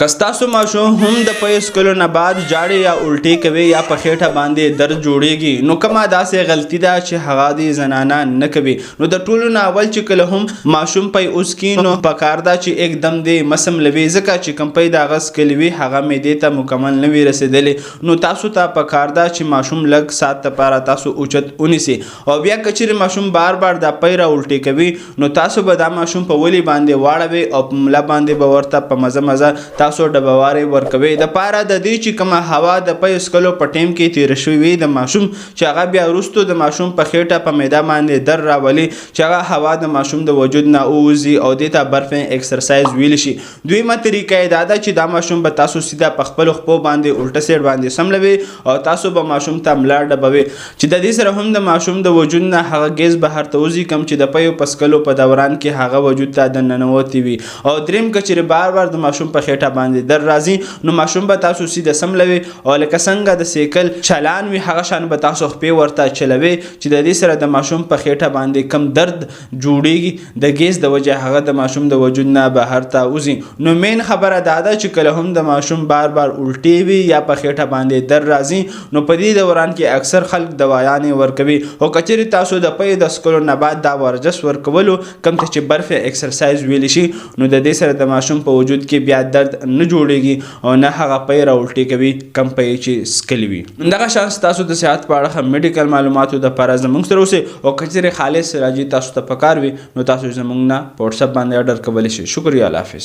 که ستاسو ماشوم هم د پیس کلو نه بعد جاړي یا الټي کوي یا په خېټه باندې درد جوړیږي نو کومه داسې غلطي ده چې هغه د زنانه نه کوي نو د ټولو نه اول چې کله هم ماشوم پی اوس کی نو پکار ده چې एकदम د مسم لوي ځکه چې کم پی د غس کلوي هغه معدې ته مکمل نه وي رسیدلې نو تاسو ته پکار ده چې ماشوم لږ سات لپاره تاسو اوچت ونیسي او بیا کچېرې ماشوم بار د پی را الټي کوي نو تاسو به دا ماشوم په ولي باندې واړوي او په ملا باندې به ورته په مزه تاسو ډبواري ورکوي د پاره د دې چې کومه هوا د پیس کلو په ټیم کې تیر شوی د ماشوم چې هغه بیا وروستو د ماشوم په خېټه په معده باندې در راولي چې هغه هوا د ماشوم د وجود نه ووځي او دې ته برفنګ ایکسرسایز ویل شي دویمه طریقه یې دا ده چې دا ماشوم به تاسو سیده په خپلو خپو باندې الټه سیډ باندې سملوي او تاسو به ماشوم ته ملا ډبوي چې د دې سره هم د ماشوم د وجود نه هغه ګیس بهر ته وځي کوم چې د پیو پسکلو په دوران کې هغه وجود ته دننوتي وي او دریم کچېرې بار د ماشوم په خېټه باندې در راځي نو ماشوم به تاسو سیده سملوي او لکه څنګه د سیکل چلان وي هغه شان به تاسو خپې ورته چلوي چې د دې سره د ماشوم په خېټه باندې کم درد جوړیږي د ګیس د وجه هغه د ماشوم د وجود نه بهر ته وځي نو مین خبره دا ده چې کله هم د ماشوم بار الټي وي یا په خېټه باندې در راځي نو په دې دوران کې اکثر خلک دوايانې ورکوي او کچېرې تاسو د پی د سکلو نه بعد دا ورزش ورکولو کم ته چې برف ایکسرسایز ویل شي نو د دې سره د ماشوم په وجود کې بیا درد نه جوړیږي او نه هغه پی را الټي کوي کم پی چې سکلی وي دغه شان تاسو د صحت په اړه هم میډیکل معلوماتو د لپاره زموږ سره اوسئ او کچېرې خالص راځي تاسو ته پکار وي نو تاسو زموږ نه په واتساپ باندې اډر کولی شئ شکریه الله حافظ